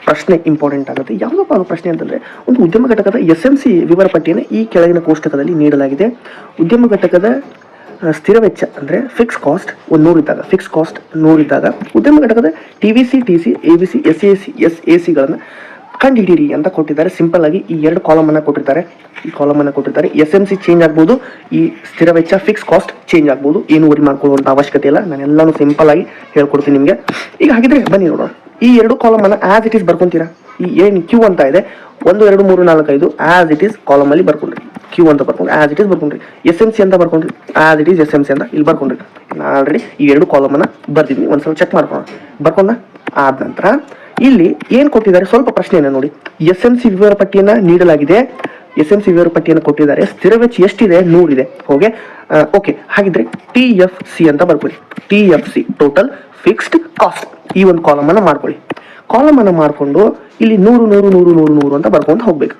ಪ್ರಶ್ನೆ ಇಂಪಾರ್ಟೆಂಟ್ ಆಗುತ್ತೆ. ಯಾವುದಪ್ಪ ಅದು ಪ್ರಶ್ನೆ ಅಂತಂದರೆ, ಒಂದು ಉದ್ಯಮ ಘಟಕದ SMC ವಿವರ ಪಟ್ಟಿಯನ್ನು ಈ ಕೆಳಗಿನ ಕೋಷ್ಟಕದಲ್ಲಿ ನೀಡಲಾಗಿದೆ. ಉದ್ಯಮ ಘಟಕದ ಸ್ಥಿರ ವೆಚ್ಚ ಅಂದರೆ ಫಿಕ್ಸ್ ಕಾಸ್ಟ್ 100 ಇದ್ದಾಗ, ಫಿಕ್ಸ್ ಕಾಸ್ಟ್ 100 ಇದ್ದಾಗ ಉದ್ಯಮ ಘಟಕದ TVC, TC, ABC, SACಗಳನ್ನು ಕಂಡುಹಿಡಿಯಿರಿ ಅಂತ ಕೊಟ್ಟಿದ್ದಾರೆ. ಸಿಂಪಲ್ ಆಗಿ ಈ 2 ಕಾಲಮನ್ನು ಕೊಟ್ಟಿರ್ತಾರೆ. ಈ ಕಾಲಮನ್ನು ಕೊಟ್ಟಿರ್ತಾರೆ. SMC ಚೇಂಜ್ ಆಗ್ಬೋದು, ಈ ಸ್ಥಿರ ವೆಚ್ಚ ಫಿಕ್ಸ್ ಕಾಸ್ಟ್ ಚೇಂಜ್ ಆಗ್ಬೋದು. ಏನು ವರಿ ಮಾಡ್ಕೊಳ್ಳುವಂಥ ಅವಶ್ಯಕತೆ ಇಲ್ಲ. ನಾನು ಎಲ್ಲಾನು ಸಿಂಪಲ್ ಆಗಿ ಹೇಳ್ಕೊಡ್ತೀನಿ ನಿಮಗೆ. ಈಗ ಹಾಗಿದ್ರೆ ಬನ್ನಿ ನೋಡೋಣ. ಈ 2 ಕಾಲಮನ್ನು ಆಸ್ ಇಟ್ ಈಸ್ ಬರ್ಕೊಂತೀರಾ. ಈ ಏನು ಕ್ಯೂ ಅಂತ ಇದೆ 1 2 3 4 5 ಆಸ್ ಇಟ್ ಈಸ್ ಕಾಲಮಲ್ಲಿ ಬರ್ಕೊಂಡ್ರಿ. ಕ್ಯೂ ಅಂತ ಬರ್ಕೊಂಡ್ರಿ, ಆಸ್ ಇಟ್ ಈಸ್ ಬರ್ಕೊಂಡ್ರಿ. SMC ಅಂತ ಬರ್ಕೊಂಡ್ರಿ, ಆಸ್ ಇಟ್ ಈಸ್ SMC ಅಂತ ಇಲ್ಲಿ ಬರ್ಕೊಂಡ್ರಿ. ನಾನು ಆಲ್ರೆಡಿ ಈ 2 ಕಾಲಮನ್ನು ಬರ್ದಿದ್ದೀನಿ. ಒಂದ್ಸಲ ಚೆಕ್ ಮಾಡ್ಕೊಳ್ಳೋಣ. ಬರ್ಕೊಂಡ ಆದ ನಂತರ ಇಲ್ಲಿ ಏನು ಕೊಟ್ಟಿದ್ದಾರೆ ಸ್ವಲ್ಪ ಪ್ರಶ್ನೆಯನ್ನು ನೋಡಿ. SMC ವಿವರ ಪಟ್ಟಿಯನ್ನು ನೀಡಲಾಗಿದೆ. SMC ವಿವರ ಪಟ್ಟಿಯನ್ನು ಕೊಟ್ಟಿದ್ದಾರೆ. ಸ್ಥಿರ ವೆಚ್ಚ ಎಷ್ಟಿದೆ? 100 ಇದೆ. ಓಕೆ. ಹಾಗಿದ್ರೆ TFC ಅಂತ ಬರ್ಕೊಳ್ಳಿ. TFC total fixed cost. ಈ ಒಂದು ಕಾಲಮನ್ನು ಮಾಡ್ಕೊಳ್ಳಿ. ಕಾಲಮನ್ನು ಮಾಡಿಕೊಂಡು ಇಲ್ಲಿ 100 100 100 100 100 ಅಂತ ಬರ್ಕೊಂಡು ಹೋಗ್ಬೇಕು.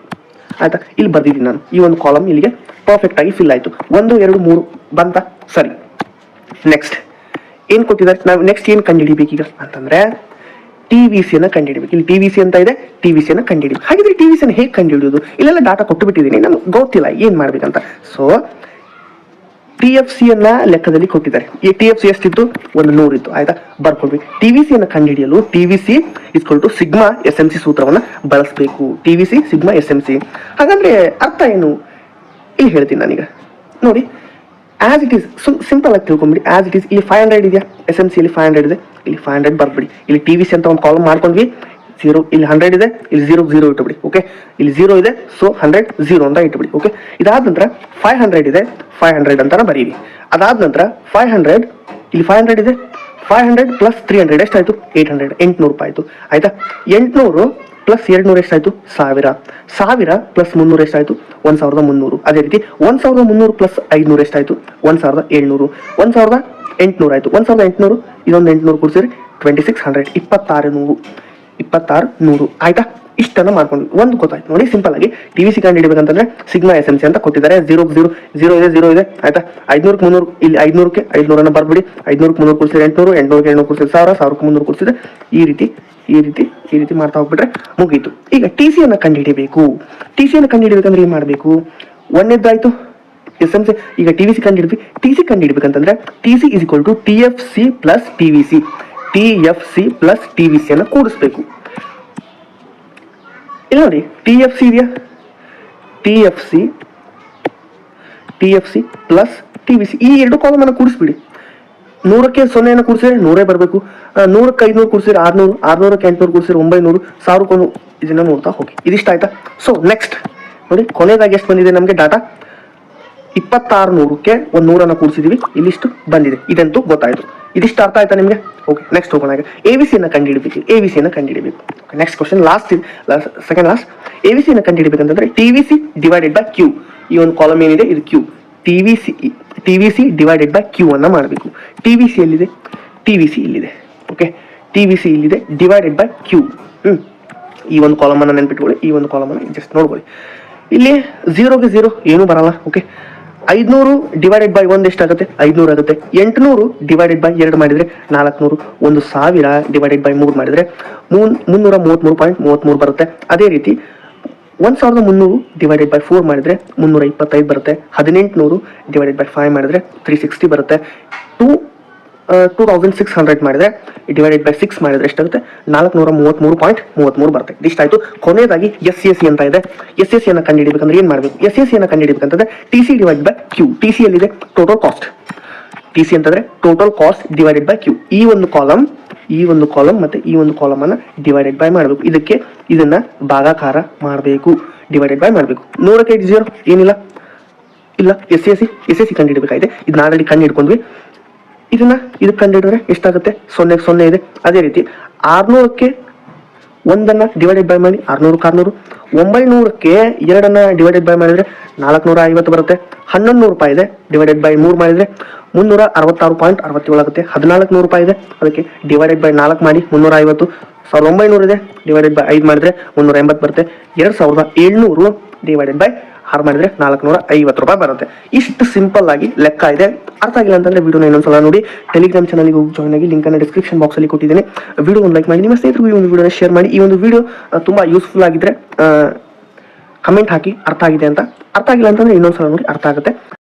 ಆಯ್ತಾ? ಇಲ್ಲಿ ಬರ್ದಿದ್ದೀನಿ ನಾನು. ಈ ಒಂದು ಕಾಲಮ್ ಇಲ್ಲಿಗೆ ಪರ್ಫೆಕ್ಟ್ ಆಗಿ ಫಿಲ್ ಆಯಿತು. 1 2 3 ಬಂತ? ಸರಿ. ನೆಕ್ಸ್ಟ್ ಏನು ಕೊಟ್ಟಿದ್ದಾರೆ? ನಾವು ನೆಕ್ಸ್ಟ್ ಏನು ಕಂಡುಹಿಡಿಬೇಕೀಗ ಅಂತಂದ್ರೆ TVC ಯನ್ನು ಕಂಡುಹಿಡಬೇಕು. ಇಲ್ಲಿ TVC ಅಂತ ಇದೆ. TVC ಯನ್ನು ಕಂಡುಹಿಡಬೇಕು. ಹಾಗಿದ್ರೆ TVC ಯನ್ನು ಹೇಗೆ ಕಂಡುಹಿಡಿಯೋದು? ಇಲ್ಲೆಲ್ಲ ಡಾಟಾ ಕೊಟ್ಟು ಬಿಟ್ಟಿದ್ದೀನಿ, ನಮ್ಗೆ ಗೊತ್ತಿಲ್ಲ ಏನು ಮಾಡ್ಬೇಕಂತ. ಸೊ TFC ಯನ್ನ ಲೆಕ್ಕದಲ್ಲಿ ಕೊಟ್ಟಿದ್ದಾರೆ. ಈ TFC ಎಷ್ಟಿತ್ತು? 100 ಇತ್ತು. ಆಯ್ತಾ? ಬರ್ಕೊಳ್ಬೇಕು. TVC ಯನ್ನು ಕಂಡುಹಿಡಿಯಲು TVC = ಸಿಗ್ಮಾ SMC ಸೂತ್ರವನ್ನು ಬಳಸಬೇಕು. TVC sigma SMC. ಹಾಗಾದ್ರೆ ಅರ್ಥ ಏನು ಇಲ್ಲಿ ಹೇಳ್ತೀನಿ ನಾನೀಗ. ನೋಡಿ, ಆಸ್ ಇಟ್ ಈಸ್ ಸಿಂಪಲ್ ಆಗಿ ತಿಳ್ಕೊಂಬಿಡಿ. ಆಸ್ ಇಟ್ ಈಸ್ ಇಲ್ಲಿ 500 ಇದೆಯಾ? SMC ಇಲ್ಲಿ 500 ಇದೆ. ಇಲ್ಲಿ 500 ಬರ್ಬಿಡಿ. ಇಲ್ಲಿ TVC ಅಂತ ಒಂದು ಕಾಲಮ್ ಮಾಡ್ಕೊಂಡ್ವಿ. 0 ಇಲ್ಲಿ 100 ಇದೆ. ಇಲ್ಲಿ 0 ಇಟ್ಟುಬಿಡಿ. ಓಕೆ. ಇಲ್ಲಿ 0 ಇದೆ. ಸೊ 100 0 ಅಂತ ಇಟ್ಟುಬಿಡಿ. ಓಕೆ. ಇದಾದ ನಂತರ 500 ಇದೆ. 500 ಅಂತಾನೆ ಬರೀರಿ. ಅದಾದ ನಂತರ 500 ಇಲ್ಲಿ 500 ಇದೆ. 500 + 300 ಎಷ್ಟಾಯ್ತು? 800 800 ಆಯ್ತು. ಆಯ್ತಾ? 800 + 200 ಎಷ್ಟಾಯ್ತು? 1000. 1000 + 300 ಎಷ್ಟಾಯ್ತು? 1300. ಅದೇ ರೀತಿ 1300 + 500 ಎಷ್ಟಾಯ್ತು? 1700. 1800 ಆಯ್ತು. 1800 ಇದೊಂದು 800 ಕೂಡಿಸಿದ್ರೆ 2600 2600 ಆಯ್ತಾ? ಇಷ್ಟನ್ನು ಮಾಡ್ಕೊಂಡು ಒಂದು ಗೊತ್ತಾಯ್ತು ನೋಡಿ. ಸಿಂಪಲ್ ಆಗಿ TVC ಕಂಡುಹಿಡಬೇಕಂತಂದ್ರೆ ಸಿಗ್ಮಾ SMC ಅಂತ ಕೊಟ್ಟಿದ್ದಾರೆ. 0 0 ಇದೆ. ಆಯ್ತಾ? 500ಕ್ಕೆ 300 ಇಲ್ಲಿ 500ಕ್ಕೆ 500 ಬರ್ಬಿಡಿ. 500ಕ್ಕೆ 300 ಕೂಡಿಸಿದ್ರೆ 800, 800ಕ್ಕೆ 800 ಕೂಡಿಸಿದ್ರೆ 1000, 1000ಕ್ಕೆ 300 ಕೂಡಿಸಿದ್ರೆ ಈ ರೀತಿ ಮಾಡ್ತಾ ಹೋಗ್ಬಿಟ್ರೆ ಮುಗೀತು. ಈಗ TC ಯನ್ನು ಕಂಡುಹಿಡಿಬೇಕು. TC ಯನ್ನು ಕಂಡುಹಿಡಬೇಕಂದ್ರೆ ಏನು ಮಾಡಬೇಕು? ಒಂದೇದಾಯ್ತು SMC. ಈಗ TVC ಕಂಡುಹಿಡಿದ್ವಿ. TC ಕಂಡುಹಿಡಬೇಕಂತಂದ್ರೆ TC = TFC + TVC. TFC + TVC ಅನ್ನು ಕೂಡಿಸ್ಬೇಕು. ಇಲ್ಲ ನೋಡಿ, TFC ಇದೆಯಾ? TFC + TVC ಈ 2 ಕಾಲಮನ್ನು ಕೂಡಿಸ್ಬಿಡಿ. 100ಕ್ಕೆ 0 ಕೂಡಿಸಿದ್ರೆ 100 ಬರಬೇಕು. 100ಕ್ಕೆ 500 ಕೂಡಿಸಿದ್ರೆ 600, 600ಕ್ಕೆ 800 ಕೂಡಿಸಿದ್ರೆ 900, 1000ಕ್ಕೆ ಇದನ್ನ ನೋಡ್ತಾ ಹೋಗಿ. ಇದಿಷ್ಟ ಆಯ್ತಾ? ಸೊ ನೆಕ್ಸ್ಟ್ ನೋಡಿ, ಕೊನೆಯದಾಗಿ ಎಷ್ಟು ಬಂದಿದೆ ನಮಗೆ ಡಾಟಾ? 2600ಕ್ಕೆ 100 ಕೂಡಿಸಿದೀವಿ. ಇಲ್ಲಿಷ್ಟು ಬಂದಿದೆ. ಇದಂತೂ ಗೊತ್ತಾಯ್ತು. ಇದಿಷ್ಟು ಅರ್ಥ ಆಯ್ತಾ ನಿಮಗೆ? ಓಕೆ. ನೆಕ್ಸ್ಟ್ ಹೋಗೋಣ. ಈಗ ABC ಯನ್ನು ಕಂಡುಹಿಡಬೇಕು. ABC ಯನ್ನು ಕಂಡುಹಿಡಬೇಕು. Next question, second last. ABC ಯನ್ನು ಕಂಡುಹಿಡಬೇಕಂತಂದ್ರೆ TVC / Q. ಈ ಒಂದು ಕಾಲಮ್ ಏನಿದೆ ಇದು Q. TVC / Q ಅನ್ನ ಮಾಡಬೇಕು. TVC ಎಲ್ಲಿದೆ? TVC ಇಲ್ಲಿದೆ. ಓಕೆ. TVC ಇಲ್ಲಿದೆ / Q. ಈ ಒಂದು ಕಾಲಮ್ ಅನ್ನು ನೆನ್ಪಿಟ್ಕೊಳ್ಳಿ. ಈ ಒಂದು ಕಾಲಮ್ ಅನ್ನು ಜಸ್ಟ್ ನೋಡ್ಕೊಳ್ಳಿ. ಇಲ್ಲಿ 0ಗೆ 0 ಏನೂ ಬರಲ್ಲ. ಓಕೆ. 500 / 1 ಎಷ್ಟಾಗುತ್ತೆ? 500 ಆಗುತ್ತೆ. 800 / 2 ಮಾಡಿದರೆ 400. 1000 / 3 ಮಾಡಿದರೆ 333.33 ಬರುತ್ತೆ. ಅದೇ ರೀತಿ 1300 / 4 ಮಾಡಿದರೆ 325 ಬರುತ್ತೆ. 1800 / 5 ಮಾಡಿದರೆ 360 ಬರುತ್ತೆ. 2600 ಮಾಡಿದರೆ / 6 ಮಾಡಿದರೆ ಎಷ್ಟಾಗುತ್ತೆ? 433.33 ಬರುತ್ತೆ. ಇಷ್ಟಾಯ್ತು. ಕೊನೆಯದಾಗಿ SAC ಅಂತ ಇದೆ. SAC ಅನ್ನು ಕಂಡುಹಿಡಬೇಕಂದ್ರೆ ಏನು ಮಾಡಬೇಕು? SAC ಅನ್ನು ಕಂಡುಹಿಡಬೇಕಂತಂದ್ರೆ TC / Q. TC ಎಲ್ಲಿದೆ? Total cost. TC ಅಂತಂದ್ರೆ ಟೋಟಲ್ ಕಾಸ್ಟ್ / Q. ಈ ಒಂದು ಕಾಲಮ್ ಮತ್ತೆ ಈ ಒಂದು ಕಾಲಮ್ ಅನ್ನ ಡಿವೈಡೆಡ್ ಮಾಡಬೇಕು. ಇದನ್ನ ಭಾಗಾಕಾರ ಮಾಡಬೇಕು. ಡಿವೈಡೆಡ್ ಬೈ ಮಾಡಬೇಕು. 100ಕ್ಕೆ 0 ಏನಿಲ್ಲ ಇಲ್ಲ. SAC ಕಂಡುಹಿಡಬೇಕಾಗಿದೆ. ಇದನ್ನ ಆಲ್ರೆಡಿ ಕಂಡು ಹಿಡ್ಕೊಂಡ್ವಿ. ಇದಕ್ಕೆ ಕಂಡುಹಿಡಿದ್ರೆ ಎಷ್ಟಾಗುತ್ತೆ? 0ಕ್ಕೆ 0 ಇದೆ. ಅದೇ ರೀತಿ 600ಕ್ಕೆ 1 ಡಿವೈಡೆಡ್ ಬೈ ಮಾಡಿ 600ಕ್ಕೆ 600. 900ಕ್ಕೆ 2 ಡಿವೈಡೆಡ್ ಬೈ ಮಾಡಿದ್ರೆ 450 ಬರುತ್ತೆ. 1100 ರೂಪಾಯಿ ಇದೆ. ಡಿವೈಡೆಡ್ ಬೈ 3 ಮಾಡಿದ್ರೆ 366.67 ಆಗುತ್ತೆ. 1400 ರೂಪಾಯಿ ಇದೆ. ಅದಕ್ಕೆ ಡಿವೈಡೆಡ್ ಬೈ 4 ಮಾಡಿ 350. 1900 ಇದೆ. ಡಿವೈಡೆಡ್ ಬೈ 5 ಮಾಡಿದ್ರೆ 380 ಬರುತ್ತೆ. 2700 ಡಿವೈಡೆಡ್ ಬೈ ಹಾರ್ ಮಾಡಿದ್ರೆ 450 ರೂಪಾಯಿ ಬರುತ್ತೆ. ಇಷ್ಟು ಸಿಂಪಲ್ ಆಗಿ ಲೆಕ್ಕ ಇದೆ. ಅರ್ಥ ಆಗಿಲ್ಲ ಅಂತಂದ್ರೆ ವಿಡಿಯೋನ ಇನ್ನೊಂದ್ಸಲ ನೋಡಿ. ಟೆಲಿಗ್ರಾಮ್ ಚಾನಲ್ಗೆ ಹೋಗಿ ಜಾಯ್ನ್ ಆಗಿ, ಲಿಂಕ್ ಅನ್ನು ಡಿಸ್ಕ್ರಿಪ್ಷನ್ ಬಾಕ್ಸ್ ಅಲ್ಲಿ ಕೊಟ್ಟಿದ್ದೀನಿ. ವಿಡಿಯೋ ಒಂದು ಲೈಕ್ ಮಾಡಿ, ನಿಮ್ಮ ಸ್ನೇಹಿತರಿಗೂ ಈ ಒಂದು ವಿಡಿಯೋನ ಶೇರ್ ಮಾಡಿ. ಈ ಒಂದು ವಿಡಿಯೋ ತುಂಬಾ ಯೂಸ್ಫುಲ್ ಆಗಿದ್ರೆ ಕಮೆಂಟ್ ಹಾಕಿ ಅರ್ಥ ಆಗಿದೆ ಅಂತ. ಅರ್ಥ ಆಗಿಲ್ಲ ಅಂತಂದ್ರೆ ಇನ್ನೊಂದ್ಸಲ ನೋಡಿ, ಅರ್ಥ ಆಗುತ್ತೆ.